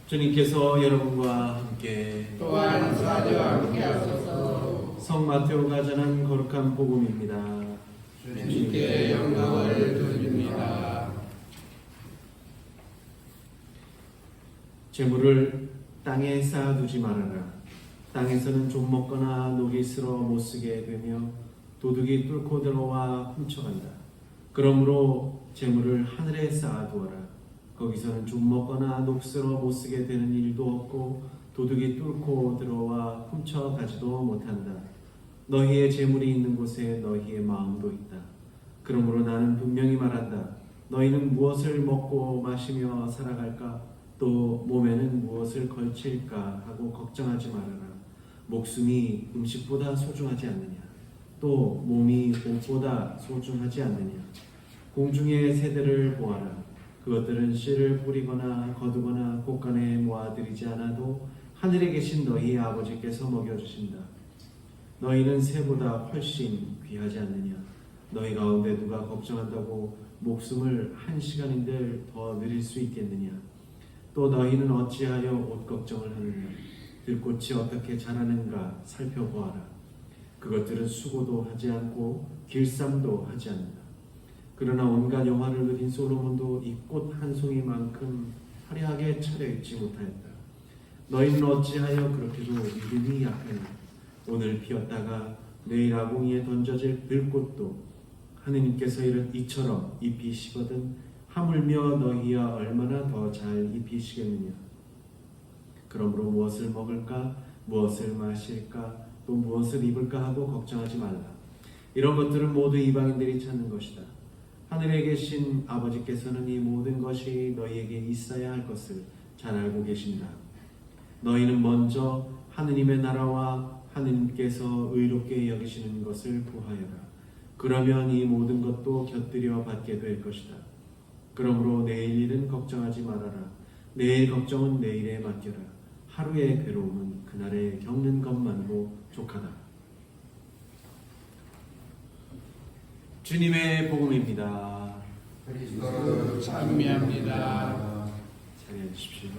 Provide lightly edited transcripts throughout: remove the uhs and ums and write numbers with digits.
주님께서 여러분과 함께 또한 사제와 함께 하소서. 성 마테오가 전한 거룩한 복음입니다. 주님께 영광을 돌립니다. 재물을 땅에 쌓아두지 말아라. 땅에서는 좀 먹거나 녹이 슬어 못 쓰게 되며 도둑이 뚫고 들어와 훔쳐간다. 그러므로 재물을 하늘에 쌓아두어라. 거기서는 좀 먹거나 녹슬어 못 쓰게 되는 일도 없고 도둑이 뚫고 들어와 훔쳐가지도 못한다. 너희의 재물이 있는 곳에 너희의 마음도 있다. 그러므로 나는 분명히 말한다. 너희는 무엇을 먹고 마시며 살아갈까? 또 몸에는 무엇을 걸칠까 하고 걱정하지 말아라. 목숨이 음식보다 소중하지 않느냐? 또 몸이 옷보다 소중하지 않느냐? 공중의 새들을 보아라. 그것들은 씨를 뿌리거나 거두거나 곳간에 모아들이지 않아도 하늘에 계신 너희 아버지께서 먹여주신다. 너희는 새보다 훨씬 귀하지 않느냐? 너희 가운데 누가 걱정한다고 목숨을 한 시간인들 더 늘릴 수 있겠느냐? 또 너희는 어찌하여 옷 걱정을 하느냐? 들꽃이 어떻게 자라는가 살펴보아라. 그것들은 수고도 하지 않고 길쌈도 하지 않는다. 그러나 온갖 영화를 누린 솔로몬도 이 꽃 한 송이만큼 화려하게 차려입지 못하였다. 너희는 어찌하여 그렇게도 믿음이 약하냐? 오늘 피었다가 내일 아궁이에 던져질 들꽃도 하느님께서 이처럼 입히시거든 하물며 너희야 얼마나 더 잘 입히시겠느냐? 그러므로 무엇을 먹을까, 무엇을 마실까, 또 무엇을 입을까 하고 걱정하지 말라. 이런 것들은 모두 이방인들이 찾는 것이다. 하늘에 계신 아버지께서는 이 모든 것이 너희에게 있어야 할 것을 잘 알고 계신다. 너희는 먼저 하느님의 나라와 하느님께서 의롭게 여기시는 것을 구하여라. 그러면 이 모든 것도 곁들여 받게 될 것이다. 그러므로 내일 일은 걱정하지 말아라. 내일 걱정은 내일에 맡겨라. 하루의 괴로움은 그날에 겪는 것만으로 족하다. 주님의 복음입니다. 그리스도를 찬미합니다. 자리해 주십시오.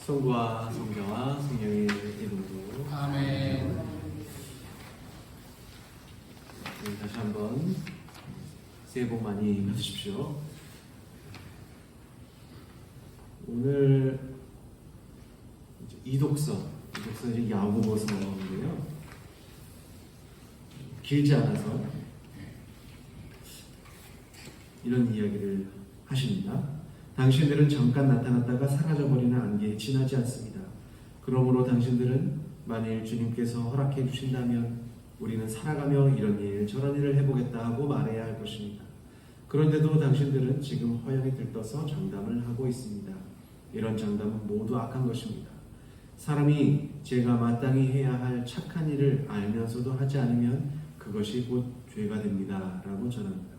성부와 성자와 성령의 이름으로 아멘. 다시 한번 새해 복 많이 받으십시오. 오늘 이독서 이제 야고보서인데요. 길지 않아서 이런 이야기를 하십니다. 당신들은 잠깐 나타났다가 사라져버리는 안개에 지나지 않습니다. 그러므로 당신들은 만일 주님께서 허락해 주신다면 우리는 살아가며 이런 일 저런 일을 해보겠다 하고 말해야 할 것입니다. 그런데도 당신들은 지금 허영이 들떠서 장담을 하고 있습니다. 이런 장담은 모두 악한 것입니다. 사람이 제가 마땅히 해야 할 착한 일을 알면서도 하지 않으면 그것이 곧 죄가 됩니다. 라고 전합니다.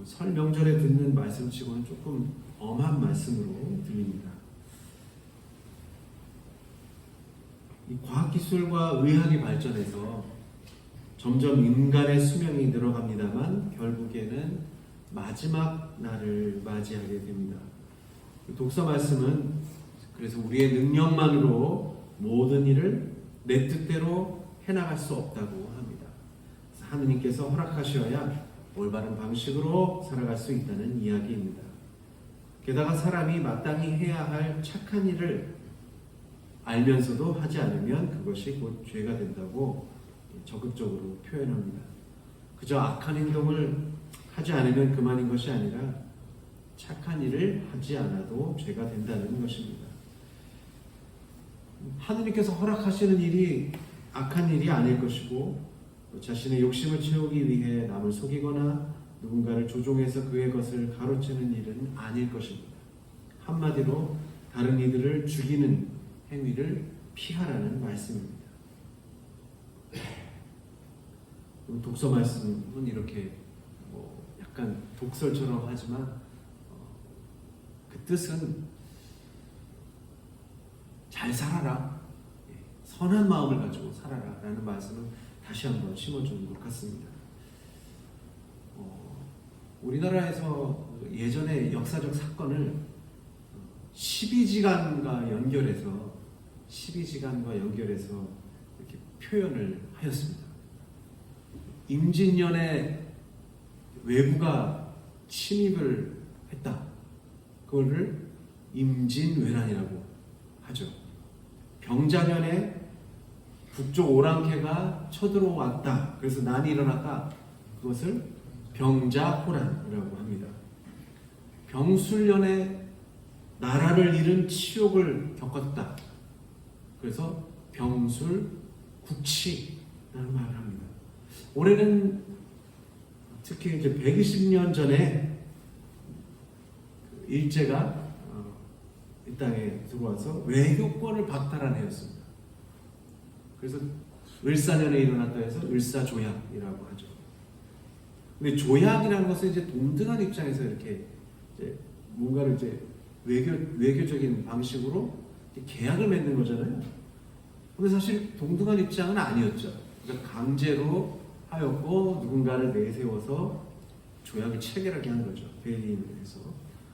설 명절에 듣는 말씀치고는 조금 엄한 말씀으로 들립니다. 이 과학기술과 의학이 발전해서 점점 인간의 수명이 늘어갑니다만 결국에는 마지막 날을 맞이하게 됩니다. 독서 말씀은 그래서 우리의 능력만으로 모든 일을 내 뜻대로 해나갈 수 없다고 합니다. 하느님께서 허락하셔야 올바른 방식으로 살아갈 수 있다는 이야기입니다. 게다가 사람이 마땅히 해야 할 착한 일을 알면서도 하지 않으면 그것이 곧 죄가 된다고 적극적으로 표현합니다. 그저 악한 행동을 하지 않으면 그만인 것이 아니라 착한 일을 하지 않아도 죄가 된다는 것입니다. 하느님께서 허락하시는 일이 악한 일이 아닐 것이고 자신의 욕심을 채우기 위해 남을 속이거나 누군가를 조종해서 그의 것을 가로채는 일은 아닐 것입니다. 한마디로 다른 이들을 죽이는 행위를 피하라는 말씀입니다. 독서 말씀은 이렇게 약간 독설처럼 하지만 그 뜻은 잘 살아라, 선한 마음을 가지고 살아라 라는 말씀을 다시 한번 심어주는 것 같습니다. 우리나라에서 예전에 역사적 사건을 12지간과 연결해서 이렇게 표현을 하였습니다. 임진년에 외부가 침입을 했다. 그거를 임진왜란이라고 하죠. 병자년에 북쪽 오랑캐가 쳐들어왔다. 그래서 난이 일어났다. 그것을 병자호란이라고 합니다. 병술년에 나라를 잃은 치욕을 겪었다. 그래서 병술국치라는 말을 합니다. 올해는 특히 이제 120년 전에 일제가 이 땅에 들어와서 외교권을 박탈한 해였습니다. 그래서 을사년에 일어났다 해서 을사조약이라고 하죠. 근데 조약이라는 것은 이제 동등한 입장에서 이렇게 이제 뭔가를 이제 외교적인 방식으로 계약을 맺는 거잖아요. 근데 사실 동등한 입장은 아니었죠. 그러니까 강제로 하였고 누군가를 내세워서 조약을 체결하게 한 거죠. 배임을 해서.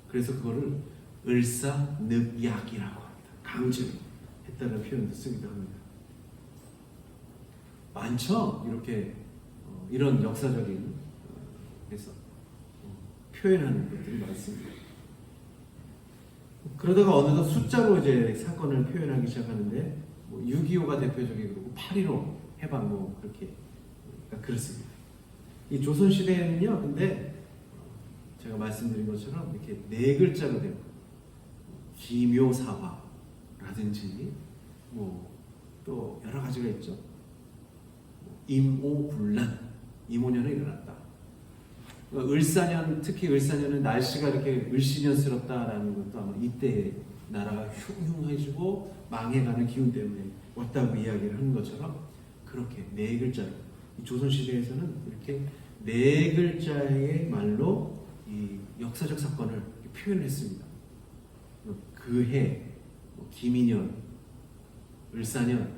그래서 그거를 을사늑약이라고 합니다. 강제로 했다는 표현도 쓰기도 합니다. 많죠? 이렇게 이런 역사적인 해서 표현하는 것들이 많습니다. 그러다가 어느덧 숫자로 이제 사건을 표현하기 시작하는데 6.25가 대표적이고 8.15 해방 그렇게 그렇습니다. 이 조선 시대에는요, 근데 제가 말씀드린 것처럼 이렇게 네 글자로 된 기묘사화라든지 또 여러 가지가 있죠. 임오분란, 임오년에 일어났다. 을사년, 특히 을사년은 날씨가 이렇게 을씨년스럽다라는 것도 아마 이때 나라가 흉흉해지고 망해가는 기운 때문에 왔다고 이야기를 하는 것처럼 그렇게 네 글자로 조선시대에서는 이렇게 네 글자의 말로 이 역사적 사건을 표현했습니다. 그해, 기민년, 을사년,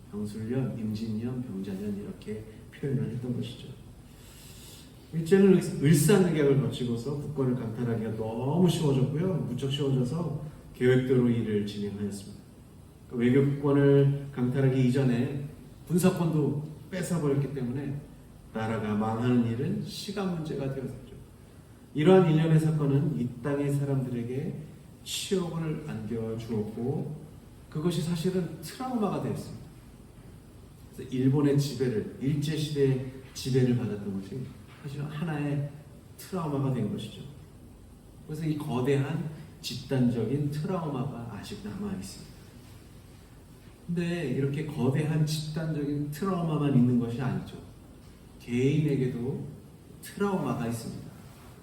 병술년, 임진년, 병자년 이렇게 표현을 했던 것이죠. 일제는 을사늑약을 거치고서 국권을 강탈하기가 너무 쉬워졌고요. 무척 쉬워져서 계획대로 일을 진행하였습니다. 외교권을 강탈하기 이전에 군사권도 뺏어버렸기 때문에 나라가 망하는 일은 시간 문제가 되었죠. 이러한 일련의 사건은 이 땅의 사람들에게 치욕을 안겨주었고 그것이 사실은 트라우마가 되었습니다. 그래서 일본의 지배를, 일제시대의 지배를 받았던 것이 사실 하나의 트라우마가 된 것이죠. 그래서 이 거대한 집단적인 트라우마가 아직 남아있습니다. 근데 이렇게 거대한 집단적인 트라우마만 있는 것이 아니죠. 개인에게도 트라우마가 있습니다.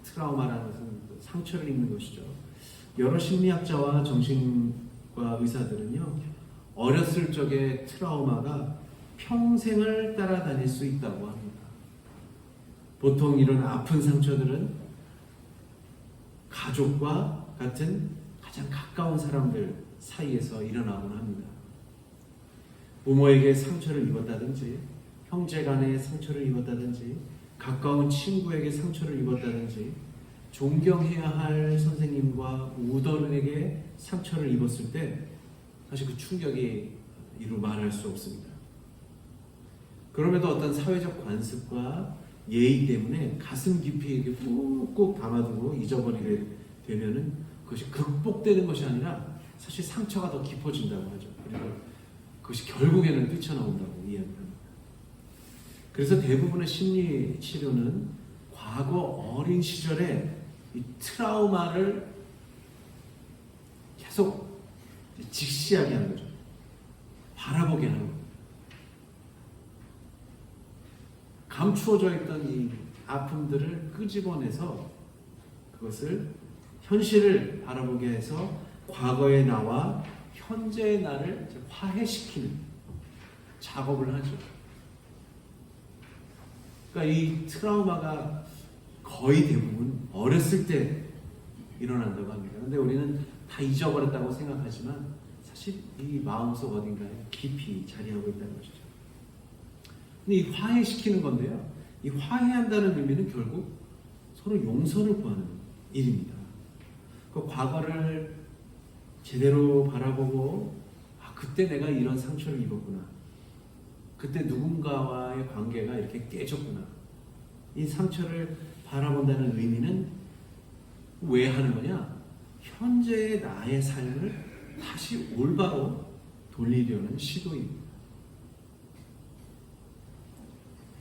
트라우마라는 것은 상처를 입는 것이죠. 여러 심리학자와 정신과 의사들은요, 어렸을 적의 트라우마가 평생을 따라다닐 수 있다고 합니다. 보통 이런 아픈 상처들은 가족과 같은 가장 가까운 사람들 사이에서 일어나곤 합니다. 부모에게 상처를 입었다든지, 형제 간에 상처를 입었다든지, 가까운 친구에게 상처를 입었다든지, 존경해야 할 선생님과 우던에게 상처를 입었을 때 사실 그 충격이 이루 말할 수 없습니다. 그럼에도 어떤 사회적 관습과 예의 때문에 가슴 깊이 이렇게 꾹꾹 담아두고 잊어버리게 되면은 그것이 극복되는 것이 아니라 사실 상처가 더 깊어진다고 하죠. 그리고 그것이 결국에는 뛰쳐나온다고 이야기합니다. 그래서 대부분의 심리 치료는 과거 어린 시절에 이 트라우마를 계속 직시하게 하는 거죠. 바라보게 하는 겁니다. 감추어져 있던 이 아픔들을 끄집어내서 그것을 현실을 바라보게 해서 과거의 나와 현재의 나를 화해시키는 작업을 하죠. 그러니까 이 트라우마가 거의 대부분 어렸을 때 일어난다고 합니다. 그런데 우리는 다 잊어버렸다고 생각하지만 사실 이 마음속 어딘가에 깊이 자리하고 있다는 것이죠. 근데 이 화해시키는 건데요. 이 화해한다는 의미는 결국 서로 용서를 구하는 일입니다. 그 과거를 제대로 바라보고 그때 내가 이런 상처를 입었구나. 그때 누군가와의 관계가 이렇게 깨졌구나. 이 상처를 바라본다는 의미는 왜 하는 거냐? 현재의 나의 삶을 다시 올바로 돌리려는 시도입니다.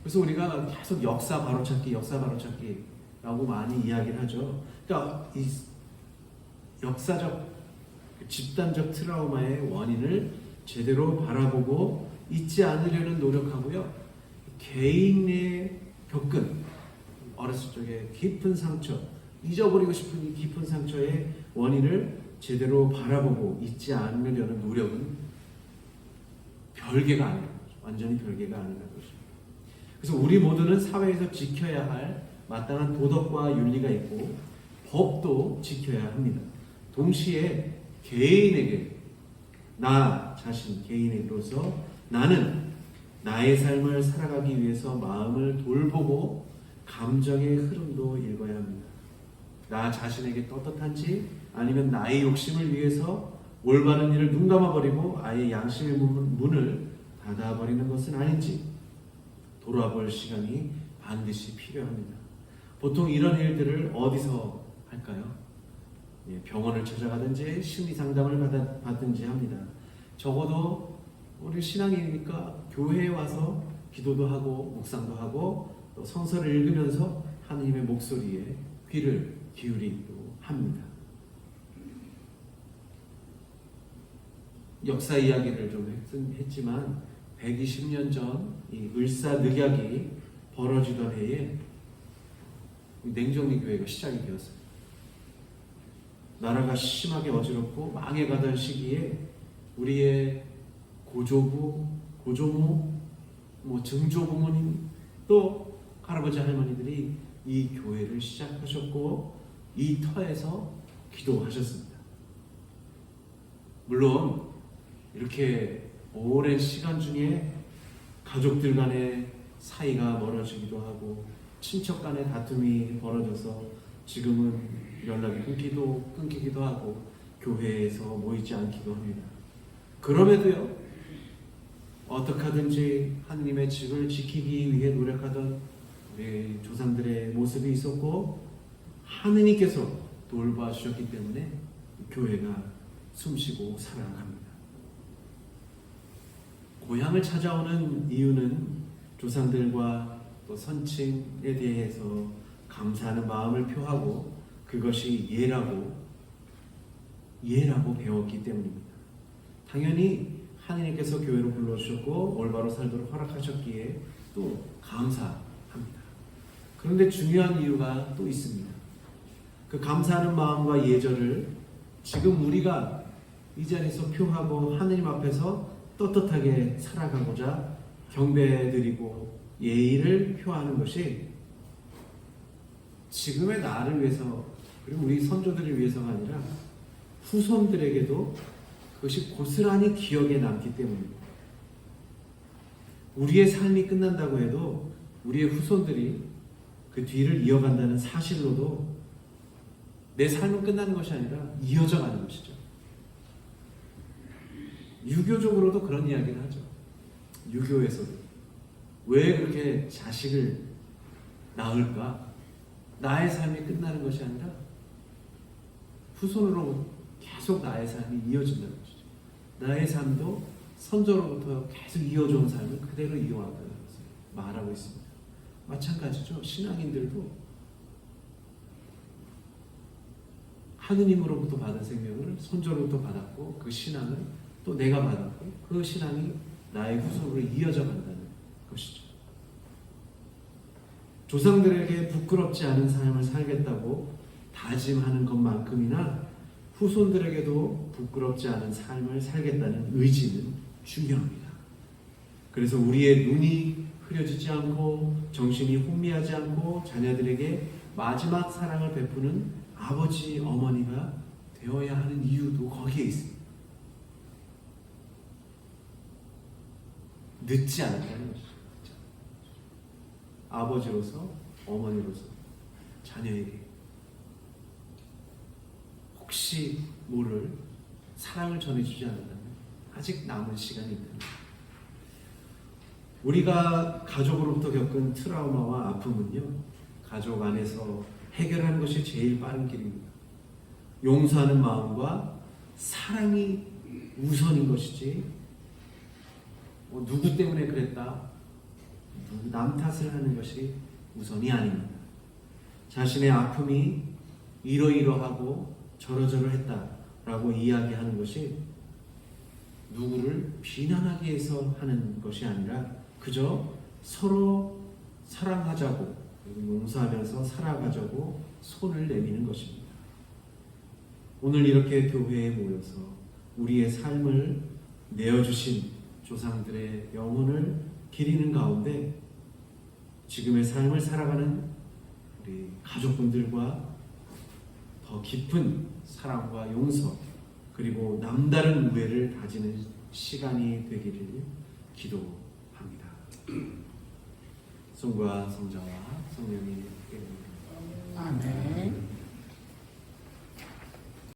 그래서 우리가 계속 역사 바로찾기라고 많이 이야기를 하죠. 그러니까 이 역사적 집단적 트라우마의 원인을 제대로 바라보고 잊지 않으려는 노력하고요. 개인의 겪은 어렸을 적에 깊은 상처, 잊어버리고 싶은 이 깊은 상처의 원인을 제대로 바라보고 잊지 않으려는 노력은 별개가 아니라는 거죠. 완전히 별개가 아니라는 거죠. 그래서 우리 모두는 사회에서 지켜야 할 마땅한 도덕과 윤리가 있고 법도 지켜야 합니다. 동시에 개인에게 나 자신 개인으로서 나는 나의 삶을 살아가기 위해서 마음을 돌보고 감정의 흐름도 읽어야 합니다. 나 자신에게 떳떳한지 아니면 나의 욕심을 위해서 올바른 일을 눈 감아버리고 아예 양심의 문을 닫아버리는 것은 아닌지 돌아볼 시간이 반드시 필요합니다. 보통 이런 일들을 어디서 할까요? 병원을 찾아가든지 심리 상담을 받든지 합니다. 적어도 우리 신앙이니까 교회에 와서 기도도 하고 묵상도 하고 또 성서를 읽으면서 하나님의 목소리에 귀를 기울이기도 합니다. 역사 이야기를 좀 했지만 120년 전 이 을사늑약이 벌어지던 해에 냉정리 교회가 시작이 되었습니다. 나라가 심하게 어지럽고 망해가던 시기에 우리의 고조부, 고조모, 증조 부모님 또 할아버지 할머니들이 이 교회를 시작하셨고 이 터에서 기도하셨습니다. 물론 이렇게 오랜 시간 중에 가족들 간의 사이가 멀어지기도 하고 친척 간의 다툼이 벌어져서 지금은 연락이 끊기기도 하고 교회에서 모이지 않기도 합니다. 그럼에도요, 어떻게 하든지 하느님의 집을 지키기 위해 노력하던 우리 조상들의 모습이 있었고 하느님께서 돌봐주셨기 때문에 교회가 숨쉬고 살아갑니다. 고향을 찾아오는 이유는 조상들과 또 선친에 대해서 감사하는 마음을 표하고 그것이 예라고 배웠기 때문입니다. 당연히 하느님께서 교회로 불러주셨고 올바로 살도록 허락하셨기에 또 감사합니다. 그런데 중요한 이유가 또 있습니다. 그 감사하는 마음과 예절을 지금 우리가 이 자리에서 표하고 하느님 앞에서 떳떳하게 살아가고자 경배드리고 예의를 표하는 것이 지금의 나를 위해서 그리고 우리 선조들을 위해서가 아니라 후손들에게도 그것이 고스란히 기억에 남기 때문입니다. 우리의 삶이 끝난다고 해도 우리의 후손들이 그 뒤를 이어간다는 사실로도 내 삶은 끝나는 것이 아니라 이어져 가는 것이죠. 유교적으로도 그런 이야기를 하죠. 유교에서도 왜 그렇게 자식을 낳을까? 나의 삶이 끝나는 것이 아니라 후손으로 계속 나의 삶이 이어진다는 것이죠. 나의 삶도 선조로부터 계속 이어져온 삶을 그대로 이어왔다는 것을 말하고 있습니다. 마찬가지죠. 신앙인들도 하느님으로부터 받은 생명을 선조로부터 받았고 그 신앙을 또 내가 받았고 그 신앙이 나의 후손으로 이어져 간다는 것이죠. 조상들에게 부끄럽지 않은 삶을 살겠다고 다짐하는 것만큼이나 후손들에게도 부끄럽지 않은 삶을 살겠다는 의지는 중요합니다. 그래서 우리의 눈이 흐려지지 않고 정신이 혼미하지 않고 자녀들에게 마지막 사랑을 베푸는 아버지, 어머니가 되어야 하는 이유도 거기에 있습니다. 늦지 않았다는 것이죠. 아버지로서, 어머니로서 자녀에게 혹시 모를 사랑을 전해주지 않는다면 아직 남은 시간이 있다. 우리가 가족으로부터 겪은 트라우마와 아픔은요, 가족 안에서 해결하는 것이 제일 빠른 길입니다. 용서하는 마음과 사랑이 우선인 것이지, 누구 때문에 그랬다, 남 탓을 하는 것이 우선이 아닙니다. 자신의 아픔이 이러이러하고 저러저러했다라고 이야기하는 것이 누구를 비난하기 위해서 하는 것이 아니라 그저 서로 사랑하자고 용서하면서 살아가자고 손을 내미는 것입니다. 오늘 이렇게 교회에 모여서 우리의 삶을 내어주신 조상들의 영혼을 기리는 가운데 지금의 삶을 살아가는 우리 가족분들과 더 깊은 사랑과 용서 그리고 남다른 우애를 다지는 시간이 되기를 기도합니다. 성부와 성자와 성령이 함께 아멘.